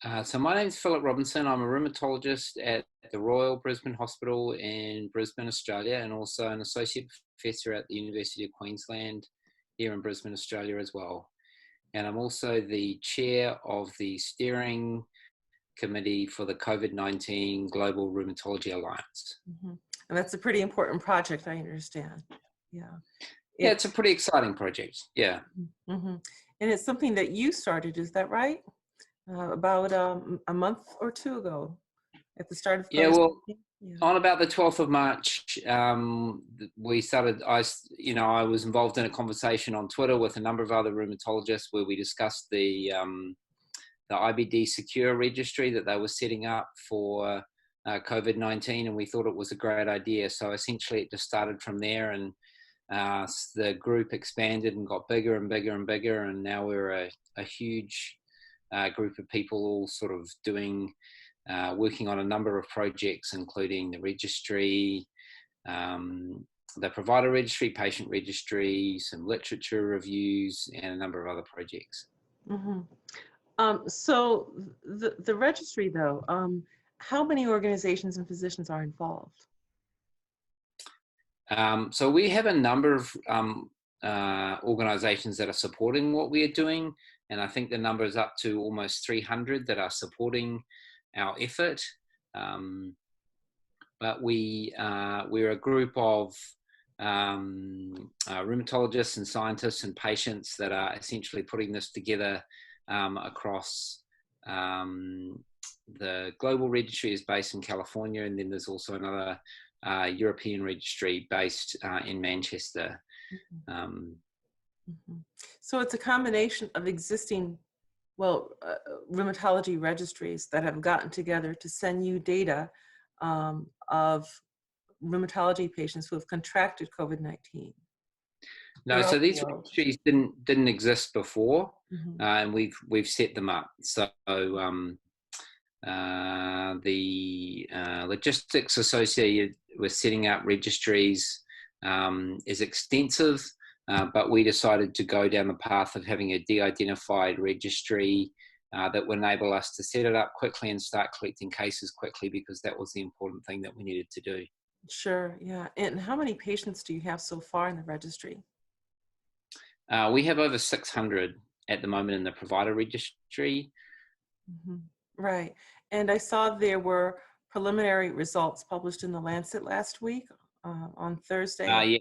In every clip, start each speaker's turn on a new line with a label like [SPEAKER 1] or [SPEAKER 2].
[SPEAKER 1] So my name's Philip Robinson. I'm a rheumatologist at the Royal Brisbane Hospital in Brisbane, Australia, and also an associate professor at the University of Queensland here in Brisbane, Australia as well. And I'm also the chair of the steering committee for the COVID-19 Global Rheumatology Alliance.
[SPEAKER 2] Mm-hmm. And that's a pretty important project, I understand. Yeah.
[SPEAKER 1] Yeah, it's a pretty exciting project. Yeah.
[SPEAKER 2] Mm-hmm. And it's something that you started, is that right? About a month or two ago, at the start of
[SPEAKER 1] Yeah,
[SPEAKER 2] COVID.
[SPEAKER 1] well,
[SPEAKER 2] Yeah.
[SPEAKER 1] on about the 12th of March, we started, I was involved in a conversation on Twitter with a number of other rheumatologists where we discussed the IBD secure registry that they were setting up for COVID-19, and we thought it was a great idea. So essentially it just started from there, and the group expanded and got bigger and bigger and bigger, and now we're a huge group of people all sort of working on a number of projects, including the registry, the provider registry, patient registry, some literature reviews, and a number of other projects.
[SPEAKER 2] Mm-hmm. So the registry, though, how many organizations and physicians are involved?
[SPEAKER 1] So we have a number of organizations that are supporting what we are doing, and I think the number is up to almost 300 that are supporting our effort. But we're a group of rheumatologists and scientists and patients that are essentially putting this together across the global registry is based in California, and then there's also another European registry based in Manchester.
[SPEAKER 2] Mm-hmm. So it's a combination of existing, rheumatology registries that have gotten together to send you data of rheumatology patients who have contracted COVID-19.
[SPEAKER 1] No, so these registries didn't exist before,
[SPEAKER 2] Mm-hmm.
[SPEAKER 1] And we've set them up. So the logistics associated with setting up registries is extensive, but we decided to go down the path of having a de-identified registry that would enable us to set it up quickly and start collecting cases quickly, because that was the important thing that we needed to do.
[SPEAKER 2] Sure, yeah. And how many patients do you have so far in the registry?
[SPEAKER 1] We have over 600 at the moment in the provider registry.
[SPEAKER 2] Mm-hmm. Right. And I saw there were preliminary results published in the Lancet last week on Thursday.
[SPEAKER 1] Yeah,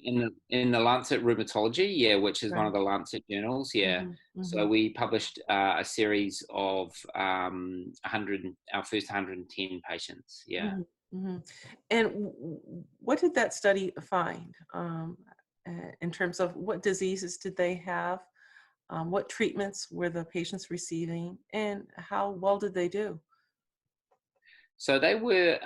[SPEAKER 1] in the Lancet Rheumatology, yeah, which is
[SPEAKER 2] Right.
[SPEAKER 1] one of the Lancet journals, yeah.
[SPEAKER 2] Mm-hmm. Mm-hmm.
[SPEAKER 1] So we published a series of our first 110 patients, yeah.
[SPEAKER 2] Mm-hmm. Mm-hmm. And what did that study find in terms of what diseases did they have? What treatments were the patients receiving, and how well did they do?
[SPEAKER 1] So they were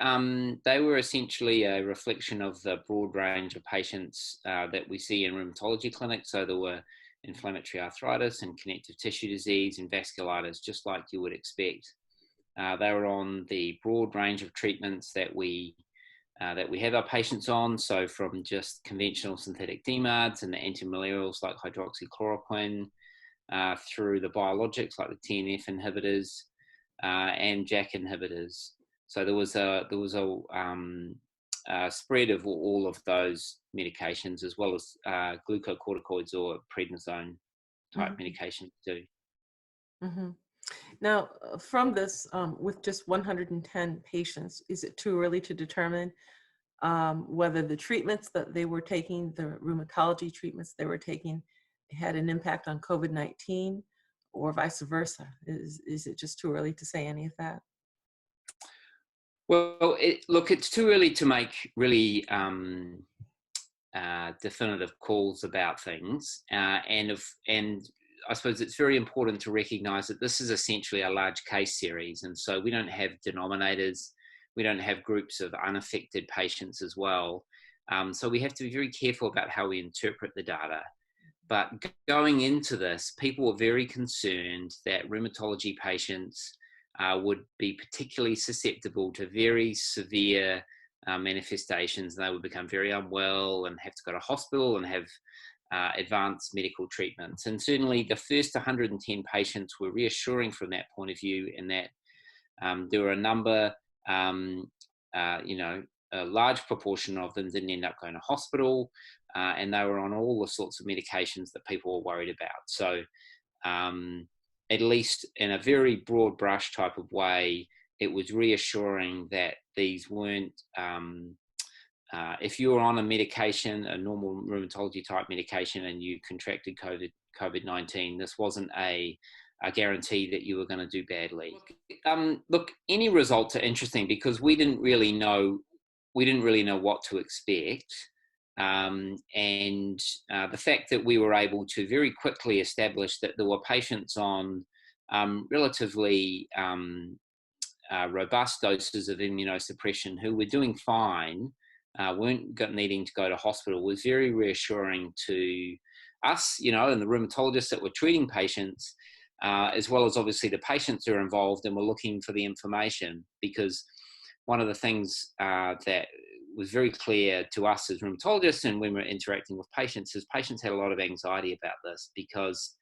[SPEAKER 1] essentially a reflection of the broad range of patients that we see in rheumatology clinics. So there were inflammatory arthritis and connective tissue disease and vasculitis, just like you would expect. They were on the broad range of treatments that we have our patients on. So from just conventional synthetic DMARDs and the antimalarials like hydroxychloroquine, through the biologics like the TNF inhibitors and JAK inhibitors. So there was a spread of all of those medications, as well as glucocorticoids or prednisone type
[SPEAKER 2] Mm-hmm.
[SPEAKER 1] medications too.
[SPEAKER 2] Mm-hmm. Now, from this, with just 110 patients, is it too early to determine whether the treatments that they were taking, the rheumatology treatments they were taking, had an impact on COVID-19, or vice versa? Is it just too early to say any of that?
[SPEAKER 1] Well, it's too early to make really definitive calls about things, and I suppose it's very important to recognise that this is essentially a large case series, and so we don't have denominators, we don't have groups of unaffected patients as well. So we have to be very careful about how we interpret the data. But going into this, people were very concerned that rheumatology patients would be particularly susceptible to very severe manifestations, and they would become very unwell and have to go to hospital and have advanced medical treatments. And certainly the first 110 patients were reassuring from that point of view, in that There were a number, um, you know, a large proportion of them didn't end up going to hospital, and they were on all the sorts of medications that people were worried about. So, um, at least in a very broad brush type of way, it was reassuring that these weren't, if you were on a medication, a normal rheumatology type medication, and you contracted COVID-19, this wasn't a guarantee that you were going to do badly. Look, any results are interesting because we didn't really know what to expect. And the fact that we were able to very quickly establish that there were patients on relatively robust doses of immunosuppression who were doing fine, weren't needing to go to hospital, was very reassuring to us, and the rheumatologists that were treating patients, as well as obviously the patients who are involved and were looking for the information. Because one of the things that was very clear to us as rheumatologists and when we're interacting with patients is patients had a lot of anxiety about this because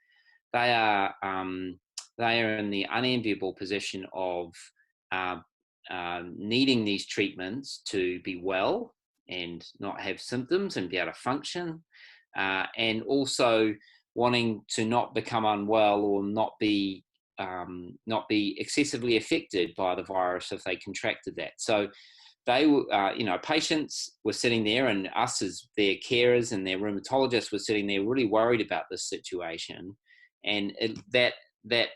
[SPEAKER 1] they are in the unenviable position of needing these treatments to be well and not have symptoms and be able to function, and also wanting to not become unwell or not be excessively affected by the virus if they contracted that. So they were, patients were sitting there, and us as their carers and their rheumatologists were sitting there really worried about this situation. And that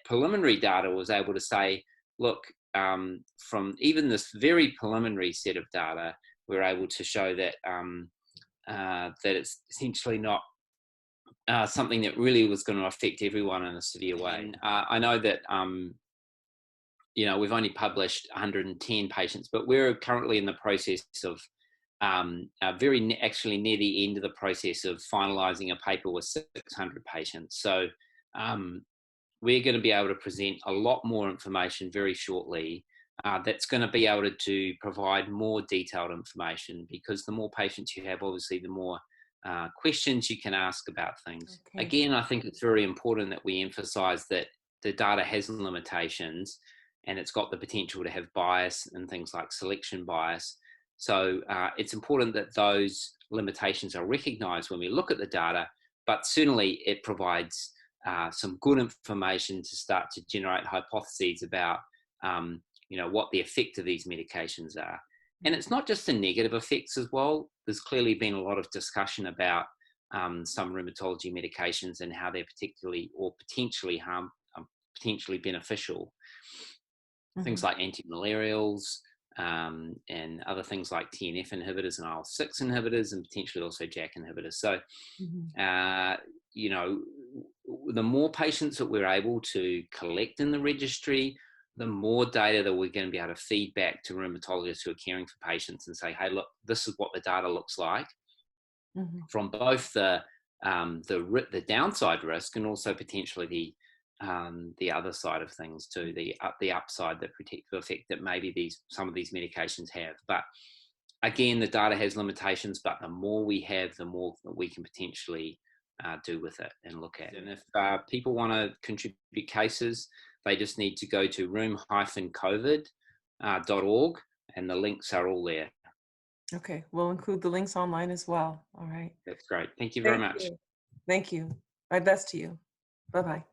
[SPEAKER 1] preliminary data was able to say, look, from even this very preliminary set of data, we're able to show that that it's essentially not something that really was going to affect everyone in a severe way. And, I know that we've only published 110 patients, but we're currently in the process of actually near the end of the process of finalizing a paper with 600 patients. So we're going to be able to present a lot more information very shortly that's going to be able to provide more detailed information, because the more patients you have, obviously, the more questions you can ask about things.
[SPEAKER 2] Okay.
[SPEAKER 1] Again, I think it's very important that we emphasize that the data has limitations and it's got the potential to have bias and things like selection bias. So it's important that those limitations are recognized when we look at the data, but certainly it provides some good information to start to generate hypotheses about what the effect of these medications are. And it's not just the negative effects as well. There's clearly been a lot of discussion about some rheumatology medications and how they're particularly or potentially potentially beneficial. Mm-hmm. Things like antimalarials and other things like TNF inhibitors and IL-6 inhibitors, and potentially also JAK inhibitors. So, the more patients that we're able to collect in the registry, the more data that we're going to be able to feed back to rheumatologists who are caring for patients and say, hey, look, this is what the data looks like, from both the downside risk and also potentially the other side of things too, the upside, the protective effect that maybe some of these medications have. But again, the data has limitations, but the more we have, the more that we can potentially do with it and look at. And if people want to contribute cases, they just need to go to rheum-covid.org, and the links are all there.
[SPEAKER 2] Okay, we'll include the links online as well. All right.
[SPEAKER 1] That's great. Thank you very much.
[SPEAKER 2] Thank you. My best to you. Bye-bye.